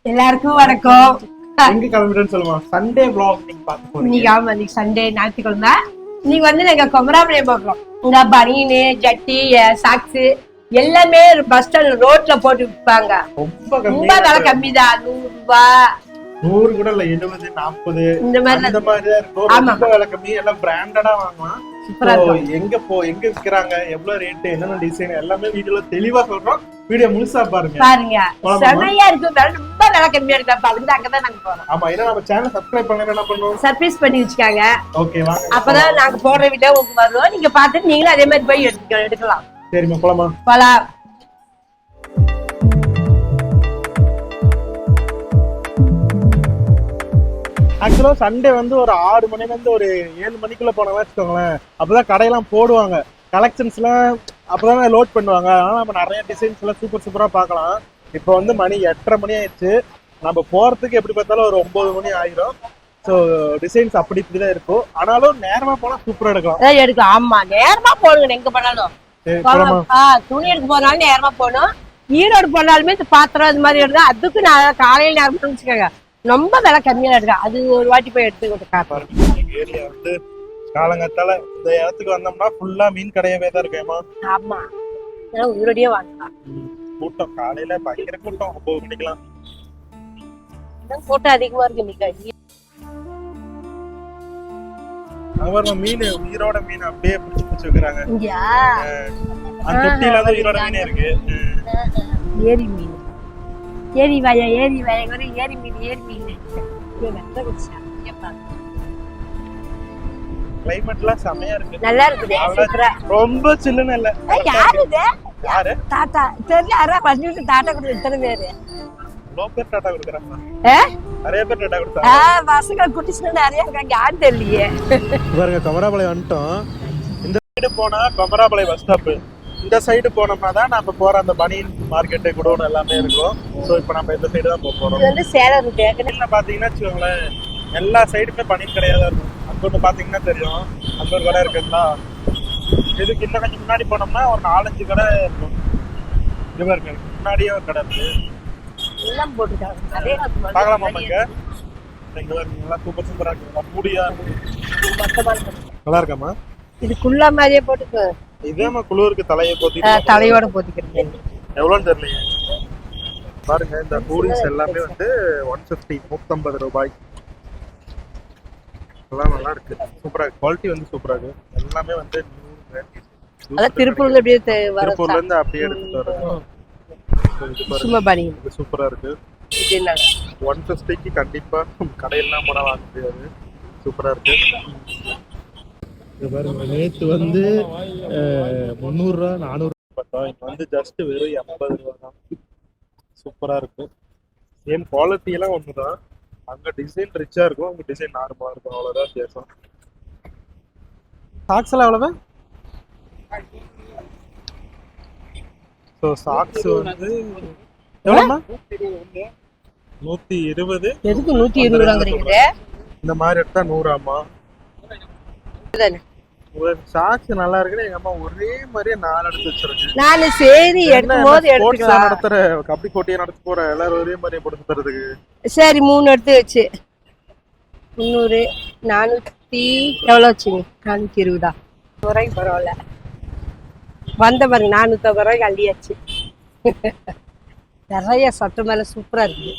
எல்லாருக்கும் வணக்கம். எங்க கிளம்பிட்டேன்னு சொல்லுமா? சண்டே vlog நீங்க பார்க்க போறீங்க. இன்னைக்கு ஆமா, இன்னைக்கு சண்டே, ஞாயிற்றுக்கிழமை. இன்னைக்கு வந்து நாங்க குமராபாளையம் போகிறோம். இந்த பனியனு, ஜட்டி, சாக்ஸ் எல்லாமே பஸ் ஸ்டாண்ட் ரோட்ல போட்டு விற்பாங்க. ரொம்ப விலை கம்மி தான், 100 ரூபாய். 100 கூட இல்ல, 70 40 இந்த மாதிரி அந்த மாதிரி தான் இருக்கும். ரொம்ப விலை கம்மி, எல்லாம் பிராண்டடா வாங்கலாம். எங்க விக்கிறாங்க, எவ்வளவு ரேட், என்னென்ன டிசைன் எல்லாமே வீடியோல தெளிவா சொல்றோம். வீடியோ முழுசா பாருங்க. செமையா இருக்கு, ரொம்ப விலை கம்மியா இருக்கு. அப்ப அதுக்கு அங்கதான் நாங்க போறோம். ஆமா, ஏன்னா நம்ம சேனல் சப்ஸ்கிரைப் பண்ணா என்ன பண்ணுவோம், சர்ப்ரைஸ் பண்ணி வச்சுக்காங்க. ஓகே வாங்க, அப்பதான் நாங்க போடுற வீடியோ உங்களுக்கு வரும். நீங்க பார்த்துட்டு நீங்களும் அதே மாதிரி போய் எடுக்கலாம். சரிம்மா போலாமா? போலாம். ஆக்சுவலா சண்டே வந்து ஒரு 6 மணில இருந்து ஒரு 7 மணிக்குள்ள போனோம்னா வச்சுக்கோங்களேன், அப்பதான் கடையெல்லாம் போடுவாங்க, கலெக்ஷன்ஸ் எல்லாம் அப்பதான் லோட் பண்ணுவாங்க. அதனால நம்ம நிறைய டிசைன்ஸ் எல்லாம் சூப்பரா பார்க்கலாம். இப்போ வந்து மணி 8:30 மணி ஆயிடுச்சு. நம்ம போறதுக்கு எப்படி பார்த்தாலும் ஒரு 9 மணி ஆயிரும். ஸோ டிசைன்ஸ் இப்படிதான் இருக்கும். ஆனாலும் நேரமா போனா சூப்பரா எடுக்கலாம். ஆமா, நேரமா போடுங்க. எங்க போனாலும் துணி எடுக்க போனாலும் நேரமா போகணும். ஈரோடு போனாலுமே இந்த பாத்திரம் இது மாதிரி எடுத்தா அதுக்கு நான் காலையில நேரம் வச்சுக்கோங்க, ரொம்ப விலை கம்மியா இருக்கா. அது ஒரு வாட்டி போய் எடுத்துக்கிட்டு ஏரியா வந்து காலங்கத்தால இந்த இடத்துக்கு வந்தோம்னா ஃபுல்லா மீன் கடையவே தான் இருக்கேமா. ஆமா, உயிரோடயே வாங்கலாம். கூட்டம் காலையில பயங்கர கூட்டம். 9 மணிக்கெல்லாம் கூட்டம் அதிகமா இருக்கு. இன்னைக்கு மீன், உயிரோட மீன் அப்படியே பிடிச்சு வைக்கிறாங்க. அந்த தொட்டியில வந்து உயிரோட மீன் இருக்கு. ஏரி மீன், ஏரி வய, ஏரி வய, ஏரி மீன், ஏரி மீன். கிளைமேட்லாம் செமையா இருக்கு, நல்லா இருக்குது. ரொம்ப சில்லுன்னு இல்ல. யாரு இது? யாரு? தாத்தா தெரியல. யாரா பண்ணிட்டு தாத்தா கூட இத்தனை பேரு பேர் டாட்டா கொடுக்குறாங்க. நிறைய பேர் டாட்டா கொடுத்தாங்க. பசங்க குட்டிஸ்ல நிறைய இருக்காங்க, யாரு தெரியலையே. பாருங்க, குமராபாளையம் வந்துட்டோம். இந்த சைடு போனா குமராபாளையம் பஸ் ஸ்டாப், இந்த சைடு போனோம்னா தான் நம்ம போற அந்த பனியன் மார்க்கெட்டு, குடோன் எல்லாமே இருக்கும். ஸோ இப்போ நம்ம இந்த சைடு தான் போக போறோம். இது வந்து சேலம் ரூட். பாத்தீங்கன்னா வச்சுக்கோங்களேன், எல்லா சைடுமே பனியன் கடையா தான் இருக்கும். அங்க ஒன்று பாத்தீங்கன்னா தெரியும், அங்க ஒரு கடை இருக்குங்களா. இதுக்கு இன்னும் கொஞ்சம் முன்னாடி போனோம்னா ஒரு 4-5 கடை இருக்கும். இது இருக்கு, முன்னாடியே ஒரு கடை இருக்கு. எல்லாம் போட்டுருக்காங்க. பார்க்கலாமா? இங்க சூப்பரா இருக்கு, மூடியா நல்லா இருக்காமா? இது குள்ளா மாதிரியே போட்டுக்கு. இதேமா குளிருக்கு தலையை போத்தி, தலையோட போத்திக்கிறது. எவ்வளோன்னு தெரியல. பாருங்க, இந்த கூலிங்ஸ் எல்லாமே வந்து 150, 150 ரூபாய். எல்லாம் நல்லா இருக்கு, சூப்பரா இருக்கு. குவாலிட்டி வந்து சூப்பரா இருக்கு. எல்லாமே வந்து திருப்பூர்ல அப்படியே திருப்பூர்ல இருந்து அப்படியே எடுத்துட்டு வரோம். சூப்பரா இருக்கு. 150க்கு கண்டிப்பா கடையெல்லாம் போனா வாங்க முடியாது. சூப்பரா இருக்கு. நேற்று வந்து 300 ரூபா 400 பார்த்தோம். இப்போ வந்து ஜஸ்ட் வெறும் 80 ரூபா தான். சூப்பரா இருக்கு. சேம் குவாலிட்டி எல்லாம் ஒண்ணுதான். அங்க டிசைன் ரிச்சா இருக்கும், அங்க டிசைன் நார்மலா இருக்கும், அவ்வளவுதான் வித்தியாசம். சாக்ஸ் எல்லாம் எவ்வளவு? ஸோ சாக்ஸ் வந்து எவ்வளோமா? 120. எதுக்கு 120? இந்த மாதிரி எடுத்தா 100 ஆமா. சாக்ஸ் நல்லா இருக்கு. எங்க அம்மா ஒரே மாதிரியே 4 எடுத்து வச்சிருக்கு. நானு சரி எடுக்கும்போது எடுத்துக்கலாம். நடத்துற கபடி போட்டியை நடத்த போற எல்லாரும் ஒரே மாதிரியே போட்டு தரதுக்கு சரி 3 எடுத்து வச்சு 300 400 எவ்வளவு வச்சுங்க? 420 ரூபாய்க்கு பரவாயில்ல. வந்த பாருங்க, 450 ரூபாய்க்கு அள்ளியாச்சு. நிறைய சட்ட மேல சூப்பரா இருக்கு.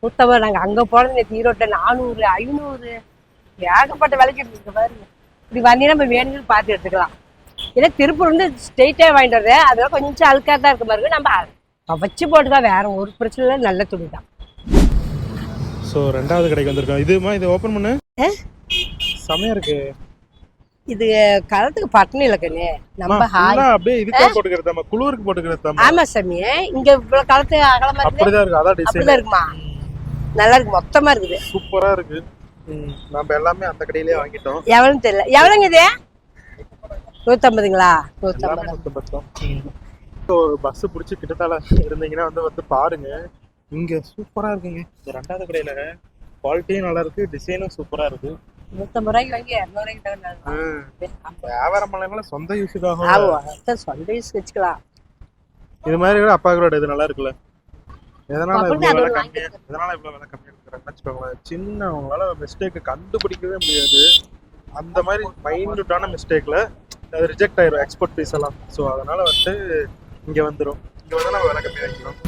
150. நாங்க அங்க போனது நேற்று ஈரோட்டில் 400 500 ஏகப்பட்ட விலைக்கு இருக்கு பாருங்க. இப்படி வந்தீங்கன்னா நம்ம வேணும்னு பார்த்து எடுத்துக்கலாம். ஏன்னா திருப்பூர் வந்து ஸ்ட்ரெயிட்டே வாங்கிட்டு வருது, அதெல்லாம் கொஞ்சம் அழுக்கா தான் இருக்க பாருங்க. நம்ம வச்சு போட்டுக்கலாம், வேற ஒரு பிரச்சனை இல்லை. நல்ல துணி தான். ஸோ 2வது கடைக்கு வந்திருக்கோம். இதுமா, இது ஓப்பன் பண்ணு. செமையா இருக்கு. இது கலத்துக்கு பட்டணம் இல்லக்கண்ணே, நம்ம அப்படியே இதுக்கு போட்டுக்கிறது, நம்ம குளூருக்கு போட்டுக்கிறது. ஆமா சாமி, இங்க இவ்வளவு கலத்து அகலமா அப்படிதான் இருக்கு. அதான் டிசைன் இருக்குமா, நல்லா இருக்கு, மொத்தமா இருக்குது, சூப்பரா இருக்கு. நம்ம எல்லாமே அந்த கடையிலே வாங்கிட்டோம். எவ்வளவுன்னு தெரியல. எவ்வளவுங்க இது? 150ங்களா? 150. ஒரு பஸ் பிடிச்சி கிட்டத்தால இருந்தீங்கன்னா வந்து பாருங்க, இங்க சூப்பரா இருக்குங்க. இந்த 2வது கடையில குவாலிட்டியும் நல்லா இருக்கு, டிசைனும் சூப்பரா இருக்கு. 150 ரூபாய்க்கு வாங்கி 200 ரூபாய்க்கு வியாபாரம் பண்ணல, சொந்த யூஸுக்காக. சொந்த யூஸ் வச்சுக்கலாம். இது மாதிரி கூட அப்பா கூட இது நல்லா இருக்குல்ல. எதனால அப்படின்னு இவ்வளவு அது விலை ஒண்ணு கம்மியா எதனால இவ்வளவு விலை கம்மியா இருக்கிறாங்கன்னு வச்சுக்கோங்களேன். சின்ன அவங்களால மிஸ்டேக் கண்டுபிடிக்கவே முடியாது. அந்த மாதிரி மைன்யூட்டான மிஸ்டேக்ல அது ரிஜெக்ட் ஆயிரும் எக்ஸ்போர்ட் பீஸ் எல்லாம். ஸோ அதனால வந்துட்டு இங்க வந்துடும். இங்க வந்து நம்ம விலை கம்மி வைக்கணும்.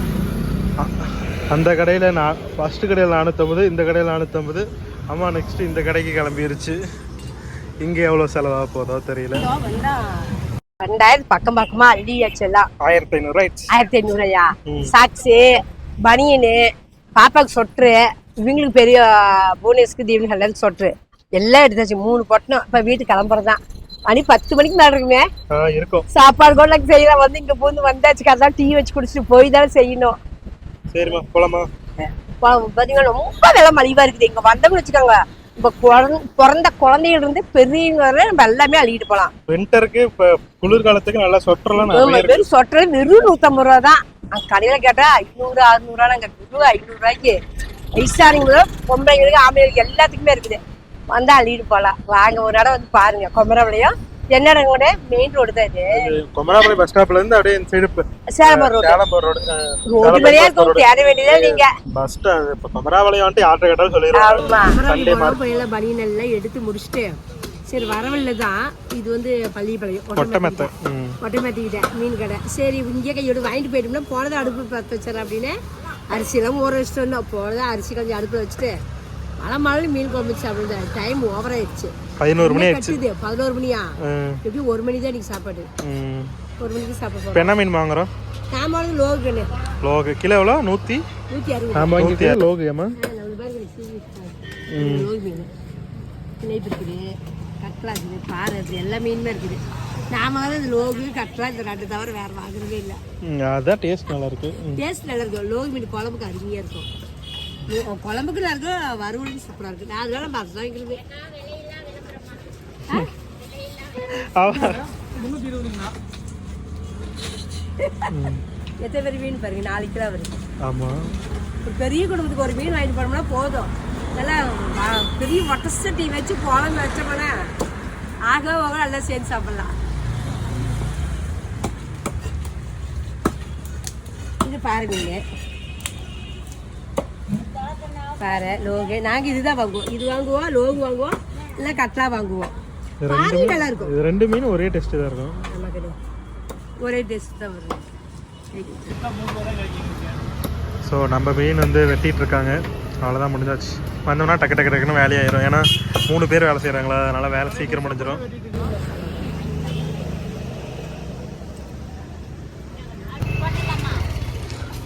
அந்த கடையில நான் ஃபர்ஸ்ட் கடையில் 450, இந்த கடையில் 450. அம்மா நெக்ஸ்ட் இந்த கடைக்கு கிளம்பிருச்சு. இங்க எவ்வளவு செலவாக போதோ தெரியல. 2000 பக்கம் பக்கமா அள்ளியாச்சு எல்லாம். 1500 ஆயிடுச்சு. 1500 சாக்ஸு, பனியனு, பாப்பாக்கு சொட்ரு, இவங்களுக்கு பெரிய புவனேஸ்க்கு தீவனுக்கு எல்லாத்துக்கும் சொட்ரு எல்லாம் எடுத்தாச்சு. 3 பொட்டணும். இப்ப வீட்டுக்கு கிளம்புறதுதான். மணி 10 மணிக்கு மேல இருக்குமே இருக்கும். சாப்பாடு கூட நாங்க செய்யலாம். வந்து இங்க பூந்து வந்தாச்சு. அதான் டீ வச்சு குடிச்சிட்டு போய் தான் செய்யணும். சரிம்மா போலாமா? பாத்தீங்கன்னா ரொம்ப விலை மலிவா இருக்குது. இங்க வந்தோம்னு வச்சுக்கோங்க, இப்ப பிறந்த குழந்தைகள் இருந்து பெரியவங்க வரை நம்ம எல்லாமே அள்ளிட்டு போலாம். வின்டருக்கு இப்ப குளிர்காலத்துக்கு நல்லா சொட்டர்லாம் வெறும் சொட்டர் வெறும் 150 ரூபா தான். அங்க கடையில கேட்டா 500 600 நாங்க வெறும் 500 ரூபாய்க்கு வயசானவங்க பொம்பளைங்களுக்கு ஆம்பளைங்களுக்கு எல்லாத்துக்குமே இருக்குது. வந்தா அள்ளிட்டு போலாம். வாங்க ஒரு இடம் வந்து பாருங்க. குமரபாளையம் என்ன இடம் கூட மெயின் ரோடு தான் இது. குமரபாளையம் பஸ் ஸ்டாப்ல இருந்து அப்படியே இந்த சைடு சேலம்பர் ரோடு. சேலம்பர் ரோடு மேலேயே இருக்கும். தேட வேண்டியதா நீங்க பஸ் ஸ்டாப். இப்ப குமரபாளையம் வந்துட்டு ஆட்டோ கேட்டாலும் சொல்லிடுறாங்க. பனியன் எல்லாம் எடுத்து முடிச்சுட்டு சரி வரவில்லை தான். இது வந்து பள்ளிப்பாளையம் ஒட்டமேத்திக்கிட்ட மீன் கடை. சரி இங்கே கையோடு வாங்கிட்டு போயிட்டோம்னா போனதை அடுப்பு பற்ற வச்சிடறேன் அப்படின்னு அரிசியெல்லாம் ஊற வச்சுட்டு வந்தோம். போனதான் அரிசி கொஞ்சம் அடுப்பில் வச்சுட்டு மழை மீன் குழம்பு சாப்பிடுது. டைம் ஓவர் ஆயிடுச்சு. 11 மணி ஆயிடுச்சு. 11 மணியா? எப்படி 1 மணி தான் இன்னைக்கு சாப்பாடு. 1 மணிக்கு சாப்பிட என்ன மீன் வாங்குறோம்? நான் வாங்குறது லோகு. லோகு கிலோ எவ்வளோ? 160. லோகு ஏமா லோகு மீன் நெய் இருக்குது, கட்லா இருக்குது, பாறை இருக்குது, எல்லா மீனுமே இருக்குது. நாம வந்து லோகு கட்லா இந்த 2 தவிர வேற வாங்குறதே இல்லை. அதான் டேஸ்ட் நல்லா இருக்கு. டேஸ்ட் நல்லா இருக்கும். லோகு மீன் குழம்புக்கு அருமையா இருக்கும். குழம்புக்கு நல்லா இருக்கும், வறுவலுக்கு சூப்பரா இருக்கு. நான் அதனால மறந்து வாங்கிக்கிறது. எத்தனை பேர் மீன் பாருங்க, 4 கிலோ வருது. ஆமா, ஒரு பெரிய குடும்பத்துக்கு ஒரு மீன் வாங்கிட்டு போனோம்னா போதும். நல்லா பெரிய வட்ட சட்டி வச்சு குழம்பு வச்சோம்னா ஆக போக நல்லா சேர்ந்து சாப்பிடலாம். இது பாருங்க, பாரு லோகு. நாங்க இதுதான் வாங்குவோம். இது வாங்குவோம், லோகு வாங்குவோம், இல்லை கட்லா வாங்குவோம். நல்லா இருக்கும். இது 2 மீன் ஒரே டேஸ்ட் தான் இருக்கும். ஒரே டேஸ்ட் தான் வரும். ஸோ நம்ம மீன் வந்து வெட்டிட்டு இருக்காங்க. அவ்வளோதான், முடிஞ்சாச்சு. வந்தோம்னா டக்கு டக்கு டக்குன்னு வேலையாயிரும். ஏன்னா 3 பேர் வேலை செய்கிறாங்களா, அதனால வேலை சீக்கிரம் முடிஞ்சிடும்.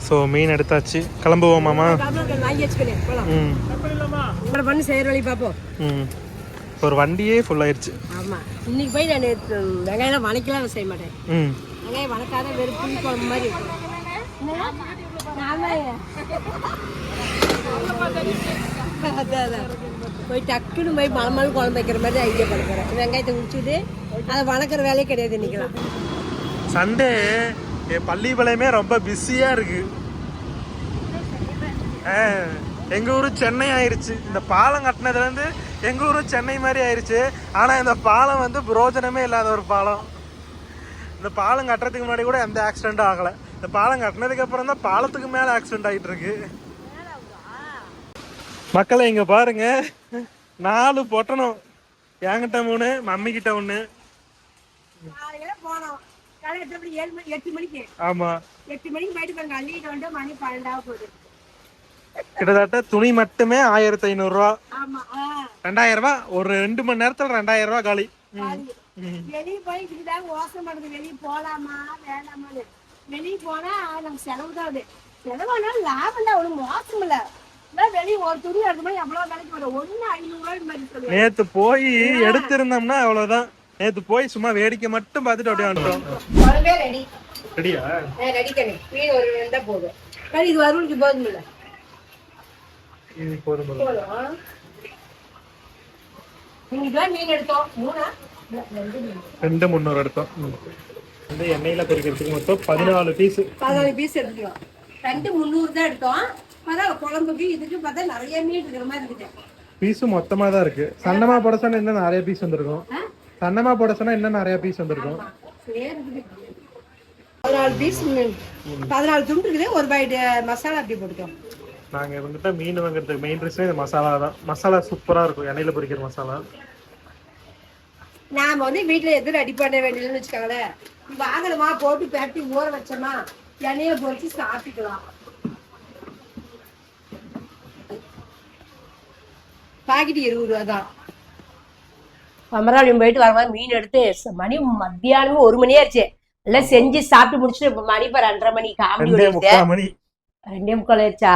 ஸோ மீன் எடுத்தாச்சு, கிளம்புவோமாமா? பண்ணி செய்கிற வழி பார்ப்போம். ஒரு வண்டியே ஃபுல் ஆயிடுச்சு. ஆமாம், இன்னைக்கு போய் நான் வெங்காயம் வணக்கலாம் செய்ய மாட்டேன். வெங்காயம் வணக்காத வெறும் புளி குழம்பு மாதிரி இருக்கும். போய் டக்குன்னு போய் மலமலும் குழம்பு வைக்கிற மாதிரி ஐடியா பண்ண போகிறேன். வெங்காயத்தை முடிச்சுட்டு அதை வணக்கிற வேலையே கிடையாது இன்னைக்கெல்லாம். சண்டே பள்ளிப்பாளையமே ரொம்ப பிஸியாக இருக்கு. எங்கள் ஊர் சென்னை ஆயிடுச்சு. இந்த பாலம் கட்டினதுலேருந்து எங்கள் ஊரும் சென்னை மாதிரி ஆயிடுச்சு. ஆனால் இந்த பாலம் வந்து பிரோஜனமே இல்லாத ஒரு பாலம். இந்த பாலம் கட்டுறதுக்கு முன்னாடி கூட எந்த ஆக்சிடென்ட்டும் ஆகலை. இந்த பாலம் கட்டினதுக்கு அப்புறம் தான் பாலத்துக்கு மேலே ஆக்சிடென்ட் ஆகிட்டு இருக்கு. மக்களை இங்கே பாருங்க, 4 பொட்டணும். என்கிட்ட 3, மம்மி கிட்ட 1. ஆமா, 8 மணிக்கு போயிட்டு அள்ளிட்டு வந்து மணி 12 ஆக போகுது. கிட்டத்தட்ட துணி மட்டுமே 1500 ரூபா, 2000 ரூபா. ஒரு 2 மணி நேரத்துல 2000 ரூபா காலி. வெளியே போய் யோசனை பண்ணுது, வெளியே போலாமா வேணாமான்னு. வெளியே போனா நம்ம செலவு தான். செலவானாலும் லாபம் தான், ஒன்றும் மோசம் இல்லை. வெளியே ஒரு துணி எடுத்து எவ்வளவு வேலைக்கு வரும்? 1,500 மாதிரி சொல்லுவேன். நேத்து போய் எடுத்திருந்தோம்னா அவ்வளவுதான். நேத்து போய் சும்மா வேடிக்கை மட்டும் பார்த்துட்டு அப்படியே வந்துட்டோம். குழம்பே ரெடி. ரெடியா? ரெடி பண்ணி மீன் ஒரு 2 போதும். இது வருவலுக்கு போதும் இல்லை? இது போதும் போதும். நீங்க மீன் எடுத்தோம் 2,300 எடுத்தோம். இந்த எண்ணெயில பொரிக்கிறதுக்கு மொத்தம் 14 பீஸ். 14 பீஸ் எடுத்துக்கலாம். 2,300 தான் எடுத்தோம். அதான் குழம்புக்கு இதுக்கு பார்த்தா நிறைய மீன் இருக்கிற மாதிரி இருக்குது. பீஸும் மொத்தமா தான் இருக்கு. சன்னமா போட சொன்னா இன்னும் நிறைய பீஸ் வந்திருக்கும். சன்னமா போட சொன்னா இன்னும் நிறைய பீஸ் வந்திருக்கும். 14 14 பீஸ் 14 துண்டு இருக்குது. ஒரு பாக்கெட் மசாலா அப்படி போட்டுக்கோ. நாங்க இவங்கிட்ட மீன் வாங்குறதுக்கு மெயின் ரீசன் இந்த மசாலா தான். மசாலா சூப்பரா இருக்கும், எண்ணெயில பொரிக்கிற மசாலா. நாம வந்து வீட்டுல எதுவும் ரெடி பண்ண வேண்டியதுன்னு வச்சுக்கோங்களேன். வாங்கணுமா போட்டு பேட்டி ஊற வச்சோமா எண்ணெயில பொரிச்சு சாப்பிட்டுக்கலாம். பாக்கெட் 20 ரூபா தான். அமராவளியம் போயிட்டு வரும்போது மீன் எடுத்து மணி மத்தியானமும் 1 மணி ஆயிடுச்சு. எல்லாம் செஞ்சு சாப்பிட்டு முடிச்சுட்டு இப்ப மணி 2:30 மணி. காமெடி 2:45 ஆயிடுச்சா?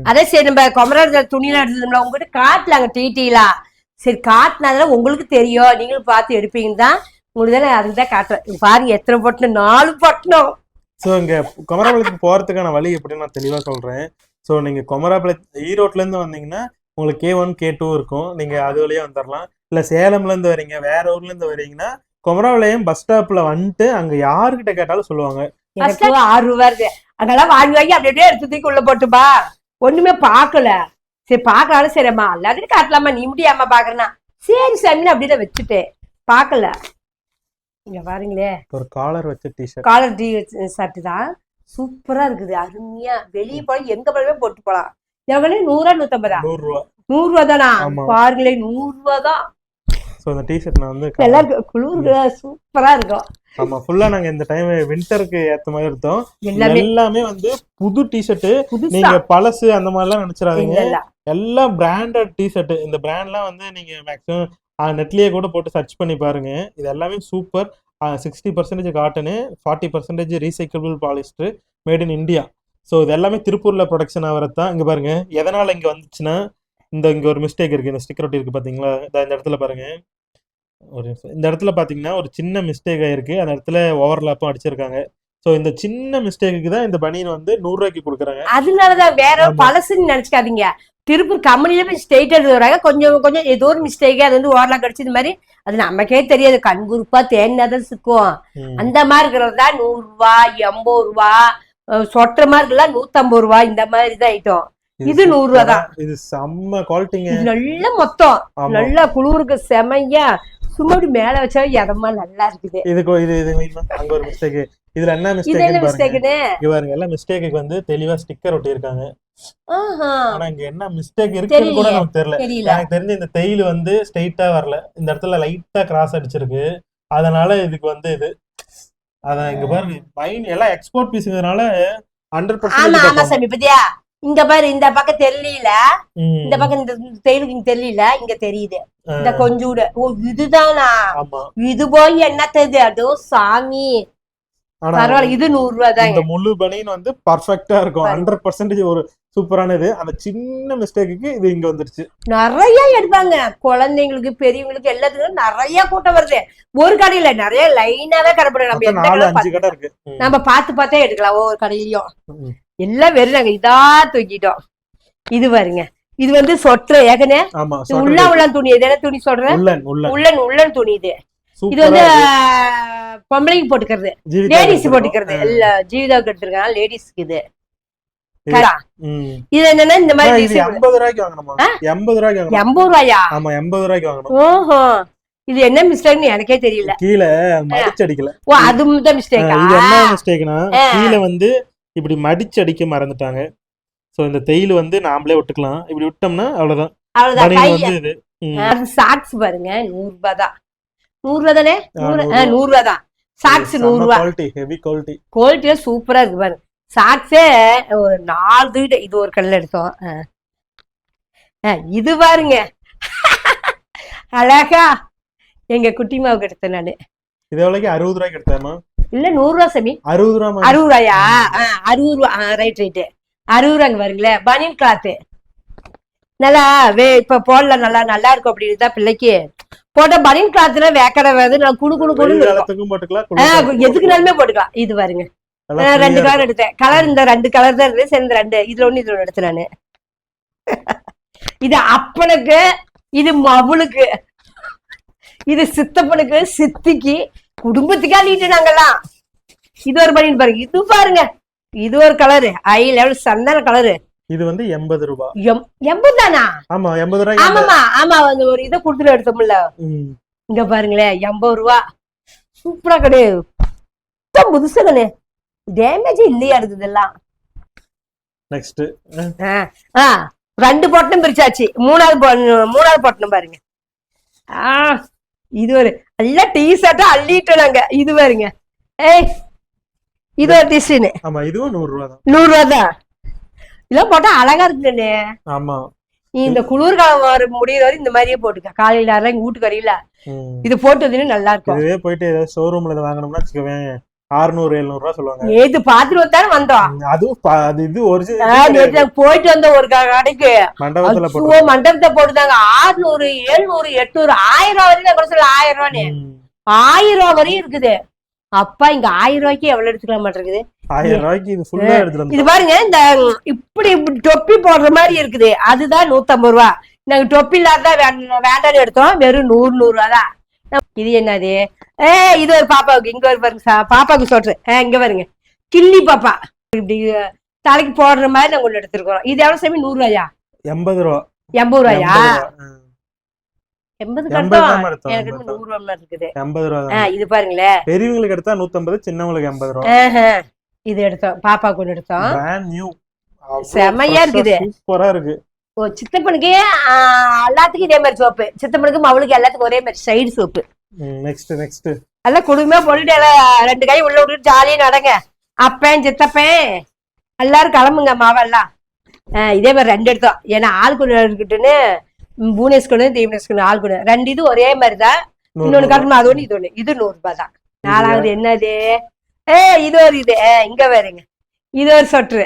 அதே சரி நம்ம கொமராஜ துணியெல்லாம் எடுத்தோம்ல உங்ககிட்ட காட்டலாங்க டிடிலாம். சரி காட்டினாதான் உங்களுக்கு தெரியும், நீங்களும் பார்த்து எடுப்பீங்கன்னு தான் உங்களுக்கு தானே அதுதான் காட்டுறேன். பாருங்க எத்தனை பொட்டணும், 4 பொட்டணும். ஸோ இங்க குமராபாளையத்துக்கு போறதுக்கான வழி எப்படின்னு நான் தெளிவா சொல்றேன். ஸோ நீங்க குமராபாளையம் ஈரோட்ல இருந்து வந்தீங்கன்னா உங்களுக்கு K1 K2 இருக்கும், நீங்க அது வழியா வந்துடலாம். இல்ல சேலம்ல இருந்து வரீங்க, வேற ஊர்ல இருந்து வரீங்கன்னா குமராபாளையம் பஸ் ஸ்டாப்ல வந்துட்டு அங்க யாருக்கிட்ட கேட்டாலும் சொல்லுவாங்க. 6 ரூபா இருக்கு, அங்கெல்லாம் வாங்கி வாங்கி அப்படியே எடுத்து தூக்கி உள்ள போட்டுப்பா. ஒண்ணுமே பாக்கல. சரி பாக்கலாலும் சரிம்மா எல்லாத்தையும் காட்டலாமா, நீ முடியாம பாக்குறேன்னா சரி சாமி அப்படிதான் வச்சுட்டேன், பாக்கல. இங்க பாருங்களே ஒரு காலர் வச்ச டிஷர்ட், காலர் டி ஷர்ட் தான் சூப்பரா இருக்குது, அருமையா. வெளியே போய் எங்க போலவே போட்டு போலாம். எவ்வளவு 100 150 100 ரூபா 100 ரூபா தானா? பாருங்களே 100 ரூபா தான். ஸோ அந்த டிஷர்ட் நான் வந்து எல்லாருக்கும் குளிர் சூப்பரா இருக்கும். ஆமா ஃபுல்லா நாங்க இந்த டைம் வின்டருக்கு ஏத்த மாதிரி எடுத்தோம். எல்லாமே வந்து புது டிஷர்ட், நீங்க பழசு அந்த மாதிரி எல்லாம் நினைச்சிடாதீங்க. எல்லாம் பிராண்டட் டிஷர்ட். இந்த பிராண்ட்லாம் வந்து நீங்க மேக்ஸிமம் நெட்லயே கூட போட்டு சர்ச் பண்ணி பாருங்க. இது எல்லாமே super. 60% cotton, 40% recycle polyester, made in India. So இது எல்லாமே திருப்பூர்ல ப்ரொடக்ஷன் ஆகிறதான். இங்க பாருங்க எதனால இங்க வந்துச்சுன்னா, இங்க ஒரு மிஸ்டேக் இருக்கு. இந்த ஸ்டிக்கர் ஒட்டி இருக்கு பாத்தீங்களா, இந்த இடத்துல பாருங்க. இந்த இடத்துல பாத்தீங்கன்னா ஒரு சின்ன மிஸ்டேக் ஆயிருக்கு, அந்த இடத்துல ஓவர்லாப்பும் அடிச்சிருக்காங்க. சோ இந்த சின்ன மிஸ்டேக்கு தான் இந்த பனியன் வந்து 100 ரூபாய்க்கு கொடுக்குறாங்க. அதனாலதான் வேற பழசுன்னு நினைச்சுக்காதீங்க. திருப்பூர் கம்பெனில போய் ஸ்ட்ரெயிட் எடுத்து வராங்க. கொஞ்சம் கொஞ்சம் ஏதோ ஒரு மிஸ்டேக், அது வந்து ஓவர்லாக் அடிச்சு இந்த மாதிரி அது நமக்கே தெரியாது. கண்குறுப்பா தேடினாதான் சிக்கும். அந்த மாதிரி இருக்கிறது தான் 100 ரூபா 80 ரூபா, சொட்டுற மாதிரி இருக்கலாம் 150 ரூபா, இந்த மாதிரி தான் ஐட்டம். இது 100 ரூபா தான். இது செம்ம குவாலிட்டிங்க, நல்ல மொத்தம் நல்லா குளிருக்கு செமையா. சும்மா மேல வச்சா எதமா நல்லா இருக்குது. அங்க ஒரு மிஸ்டேக். இதுல என்ன மிஸ்டேக்னு பாருங்க. எல்லாம் மிஸ்டேக்கு வந்து தெளிவா ஸ்டிக்கர் ஒட்டி இருக்காங்க. ஆனா இங்க என்ன மிஸ்டேக் இருக்குன்னு கூட நமக்கு தெரியல. எனக்கு தெரிஞ்சு இந்த தையல் வந்து ஸ்ட்ரைட்டா வரல, இந்த இடத்துல லைட்டா கிராஸ் அடிச்சிருக்கு. அதனால இதுக்கு வந்து இது அதான் இங்க பாருங்க பைன் எல்லாம் எக்ஸ்போர்ட் பீஸ்ங்கறனால 100% இங்க பாரு, இந்த பக்கம் தெரியல, இந்த பக்கம் இந்த தையலுக்கு இங்க தெரியல, இங்க தெரியுது இந்த கொஞ்சூட. ஓ இதுதானா? இது போய் என்ன தெரியுது? அதோ சாமி பரவாயில்ல. இது 100 ரூபா தான். இந்த முழு பனியன் வந்து பர்ஃபெக்ட்டா இருக்கும், 100% ஒரு சூப்பரானது. அந்த சின்ன மிஸ்டேக்குக்கு இது இங்க வந்துருச்சு. நிறைய எடுப்பாங்க, குழந்தைங்களுக்கு பெரியவங்களுக்கு எல்லாத்துக்கும் நிறைய கூட்டம் வருது. ஒரு கடையில நிறைய லைனாவே கடைப்படுது. நம்ம 4-5 கடை இருக்கு, நம்ம பார்த்து பார்த்தே எடுக்கலாம் ஒவ்வொரு கடையிலயும். எல்லாம் வெறும் நாங்க இதா தூக்கிட்டோம். இது பாருங்க, இது வந்து சொற்ற ஏகனே உள்ளன் துணி. இது என்ன துணி சொல்றேன்? உள்ளன் துணி. இது வந்து பொம்பளைக்கு போட்டுக்கிறது, லேடிஸ் போட்டுக்கிறது. இல்ல ஜீவிதாவுக்கு எடுத்திருக்காங்க, லேடிஸ்க்கு. இது இது என்னன்னா இந்த மாதிரி 80 ரூபாய்க்கு வாங்கணுமா? 80 ரூபாயா? ஆமா 80 ரூபாய்க்கு வாங்கணும். ஓஹோ, இது என்ன மிஸ்டேக்னு எனக்கே தெரியல. கீழ மடிச்சு அடிக்கல. ஓ அதுதான் மிஸ்டேக்கா? இது என்ன மிஸ்டேக்னா கீழ வந்து இப்படி மடிச்சு அடிக்க மறந்துட்டாங்க. சோ இந்த தையல் வந்து நாமளே விட்டுக்கலாம். இப்படி விட்டோம்னா அவ்வளவுதான். அது சாக்ஸ் பாருங்க 100 ரூபாய் தான். 100 ரூபாய் தானே? 100 ரூபாய் தான். சாக்ஸ் 100 ரூபாய். Heavy quality. குவாலிட்டியா சூப்பரா இருக்கு பாருங்க. சாக்ஸே ஒரு 4 தூக்கிட்ட. இது ஒரு கல்ல எடுத்தோம். இது பாருங்க அழகா எங்க குட்டிமாவுக்கு எடுத்தேன் நானு. இது எவ்வளவுக்கு? 60 ரூபாய்க்கு எடுத்தேமா? இல்ல 100 ரூபாய் சாமி. 60 ரூபாய். 60 ரூபாயா? 60 ரூபாய். ரைட் 60 ரூபாங்க பாருங்களேன். பனியன் கிளாத் நல்லா இப்ப போடல, நல்லா இருக்கும் அப்படின்னு தான் பிள்ளைக்கு போட்ட பனியன் கிளாத்ல வேக்கடை வருது. நான் குடு எதுக்குனாலுமே போட்டுக்கலாம். இது பாருங்க 2 கலர் எடுத்தேன். கலர் இந்த 2 கலர் தான் இருக்கு. சேர்ந்து 2 இதுல 1 இதுல எடுத்தேன் நானு. இது அப்பனுக்கு, இது மவுளுக்கு, இது சித்தப்பனுக்கு, சித்திக்கு, குடும்பத்துக்கா நீட்டு நாங்கெல்லாம். இது ஒரு பனியன் பாருங்க. இது பாருங்க, இது ஒரு கலரு ஹை லெவல் சந்தன கலரு. இது வந்து 80 ரூபாய். 80 தானா? ஆமா 80 ரூபாய். ஆமா ஒரு இதை கொடுத்துட்டு எடுத்தோம்ல. இங்க பாருங்களேன் 80 ரூபாய். சூப்பரா கிடையாது, புதுசா தானே. டேமேஜ் இல்லையா இருக்குதெல்லாம். நெக்ஸ்ட் ரெண்டு பொட்டணம் பிரிச்சாச்சு. மூணாவது பொட்டணம் பாருங்க. இது ஒரு எல்லாம் டீ ஷர்ட்டா அள்ளிட்டோம் நாங்க. இது பாருங்க. இது ஒரு டிசைன். ஆமா இதுவும் 100 ரூபா தான். 100 ரூபா தான். இதெல்லாம் போட்டா அழகா இருக்குண்ணே. ஆமா இந்த குளிர்காலம் வர முடியற வரை இந்த மாதிரியே போட்டுக்க. காலையில எங்க வீட்டுக்கு வரையில இது போட்டதுன்னு நல்லா இருக்கும். இதுவே போயிட்டு ஏதாவது ஷோரூம்ல வாங்கணும்னா வச்சுக்கவேன் 600-700 ரூபா சொல்லுவாங்க. நேத்து பாத்துட்டு வந்தாலும் வந்தோம். அது இது ஒரிஜினல். போயிட்டு வந்த ஒரு கடைக்கு மண்டபத்தை போட்டுதாங்க 600, 700, 800, 1000 ரூபா வரையும் கூட சொல்ல. 1000 ரூபான்னு 1000 ரூபா வரையும் இருக்குது. அப்பா இங்க 1000 ரூபாய்க்கு எவ்வளவு எடுத்துக்கலாம் மாட்டேங்குது. 1000 ரூபாய்க்கு இது ஃபுல்லா எடுத்துட்டு. இது பாருங்க இந்த இப்படி டொப்பி போடுற மாதிரி இருக்குது. அதுதான் 150 ரூபா. நாங்க டொப்பி இல்லாத வேண்டாம்னு எடுத்தோம். வெறும் 100 ரூபா தான். இது என்னது? இது ஒரு பாப்பாவுக்கு. இங்க ஒரு பாருங்க பாப்பாவுக்கு சொல்றேன். இங்க பாருங்க கிள்ளி பாப்பா இப்படி தலைக்கு போடுற மாதிரி நாங்க ஒண்ணு எடுத்துருக்கோம். இது எவ்வளவு சாமி? 100 ரூபாயா? 80 ரூபா. 80 ரூபாயா? 80 கட்டும். எனக்கு 100 ரூபா மாதிரி இருக்குது. 80 ரூபா. இது பாருங்களேன். பெரியவங்களுக்கு எடுத்தா 150, சின்னவங்களுக்கு 80 ரூபா. இது எடுத்தோம். பாப்பாவுக்கு ஒண்ணு எடுத்தோம். Brand new. செமையா இருக்குது. சூப்பரா இருக்கு. சித்தப்பனுக்கு எல்லாத்துக்கும் இதே மாதிரி சோப்பு. சித்தப்பனுக்கும் அவளுக்கு எல்லாத்துக்கும் ஒரே மாதிரி சைடு சோப்பு. நெக்ஸ்ட் எல்லாம் குடும்பமா போட்டுட்டு எல்லாம் 2 கை உள்ள விட்டுட்டு ஜாலியா நடங்க. அப்பன் சித்தப்பன் எல்லாரும் கிளம்புங்க மாவெல்லாம். இதே மாதிரி 2 எடுத்தோம். ஏன்னா ஆளுக்கு ஒண்ணு இருக்கட்டுன்னு பூனேஸ்கொண்டு தீவனேஸ்கொண்டு ஆளுக்கு 2 இது ஒரே மாதிரிதான். இன்னொன்னு காட்டணும். அது ஒண்ணு இது ஒண்ணு. இது 100 ரூபாய் தான். 4வது என்னது? இது ஒரு இது இங்க பாருங்க. இது ஒரு சொட்ரு.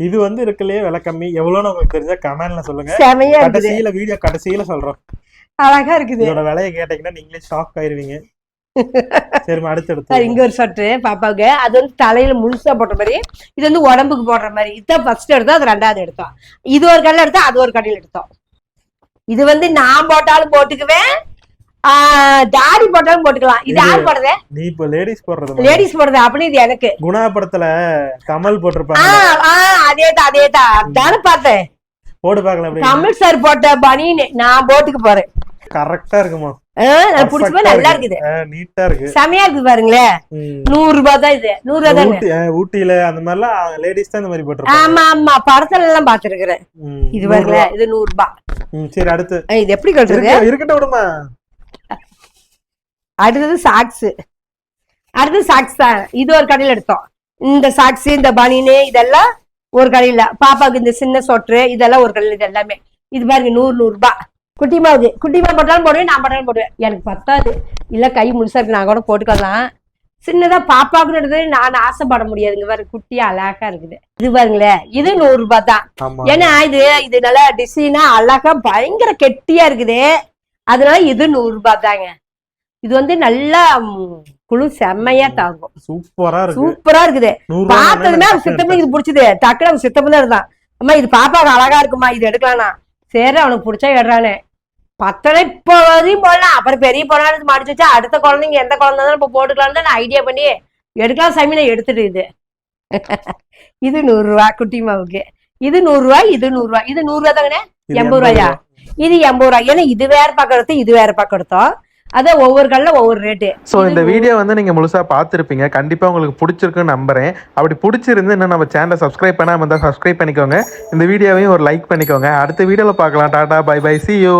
இது வந்து இருக்கலையே விலை கம்மி. எவ்வளவுன்னு உங்களுக்கு தெரிஞ்சா கமெண்ட்ல சொல்லுங்க. செமையா இருக்குது. கடைசியில வீடியோ கடைசியில சொல்றோம். அழகா இருக்குது. இதோட விலையை கேட்டீங்கன்னா நீங்களே ஷாக் ஆயிருவீங்க. சரி அடுத்து இங்க ஒரு சொட்டு பாப்பாவுக்கு. அது வந்து தலையில முழுசா போட்ட மாதிரி. இது வந்து உடம்புக்கு போடுற மாதிரி. இதான் ஃபர்ஸ்ட் எடுத்தோம். அது 2வது எடுத்தோம். இது ஒரு கடையில எடுத்தோம். அது ஒரு கடையில எடுத்தோம். இது வந்து நான் போட்டாலும் போட்டுக்குவேன். தாடி போட்டாலும் போட்டுக்கலாம். இது யார் போடுறது? நீ இப்ப லேடிஸ் போடுறது. லேடிஸ் போடுறது அப்படின்னு இது எனக்கு. குணா படத்துல கமல் போட்டிருப்பாங்க. அதேதான் தானே பார்த்தேன். போட்டு பாக்கலாம். கமல் சார் போட்ட பனின்னு நான் போட்டுக்கு போறேன். கரெக்டா இருக்குமா? நல்லா இருக்குது. நீட்டா இருக்கு. செமையா இருக்கு பாருங்களேன். 100 ரூபாய் தான். இது 100 ரூபாய் தான். ஊட்டியில அந்த மாதிரி எல்லாம் லேடிஸ் தான் இந்த மாதிரி போட்டிருப்பாங்க. ஆமா ஆமா படத்துல எல்லாம் பாத்துருக்கிறேன். இது பாருங்களேன். இது 100 ரூபாய். சரி அடுத்து இது எப்படி கட்டுறது? இருக்கட்டும் விடுமா. அடுத்தது சாக்ஸ். தான். இது ஒரு கடையில எடுத்தோம். இந்த சாக்ஸ் இந்த பனினு இதெல்லாம் ஒரு கடையில. பாப்பாவுக்கு இந்த சின்ன சொட்ரு இதெல்லாம் ஒரு கடையில. இது எல்லாமே இது பாருங்க 100 ரூபாய். குட்டிமா போட்டாலும் போடுவேன். நான் போட்டாலும் போடுவேன். எனக்கு பத்தாது. இல்ல கை முழுசா இருக்கு. நான் கூட போட்டுக்கலாம். சின்னதா பாப்பாவுக்குன்னு எடுத்து நான் ஆசைப்பட முடியாதுங்க. வேற குட்டியா அழகா இருக்குது. இது பாருங்களேன். இது 100 ரூபாய் தான். ஏன்னா இது நல்லா டிசைனா அழகா பயங்கர கெட்டியா இருக்குது. அதனால இது 100 ரூபாய் தாங்க. இது வந்து நல்லா குழு செம்மையா தாங்கும். சூப்பரா இருக்குது. பார்த்ததுமே அவங்க சித்தப்பனுக்கு இது பிடிச்சது. டக்குனு அவங்க சித்தப்பன் தான் இருந்தான். அம்மா இது பாப்பாவுக்கு அழகா இருக்குமா, இது எடுக்கலாம்னா. சரி அவனுக்கு பிடிச்சா எடுறானே. பத்தனை இப்போ வரையும் போடலாம். அப்புறம் பெரிய பொண்ணு மடிச்சு வச்சா அடுத்த குழந்தைங்க எந்த குழந்தை தான் இப்ப போட்டுக்கலாம்னு நான் ஐடியா பண்ணி எடுக்கலாம் சாமி. நான் எடுத்துட்டு இது 100 ரூபாய் குட்டிமாவுக்கு. இது 100 ரூபாய். இது 100 ரூபாய். இது 100 ரூபாய் தாங்கண்ணே. 80 ரூபாயா? இது 80 ரூபாய். ஏன்னா இது வேற பக்கம் எடுத்தோம். இது வேற பக்கம் எடுத்தோம். அதான் ஒவ்வொரு கல்ல ஒவ்வொரு ரேட்டு. ஸோ இந்த வீடியோ வந்து நீங்க முழுசா பார்த்துருப்பீங்க. கண்டிப்பா உங்களுக்கு பிடிச்சிருக்குன்னு நம்புறேன். அப்படி பிடிச்சிருந்து இன்னும் நம்ம சேனலை சப்ஸ்கிரைப் பண்ணாம இருந்தால் சப்ஸ்கிரைப் பண்ணிக்கோங்க. இந்த வீடியோவையும் ஒரு லைக் பண்ணிக்கோங்க. அடுத்த வீடியோல பார்க்கலாம். Tata bye bye. see you.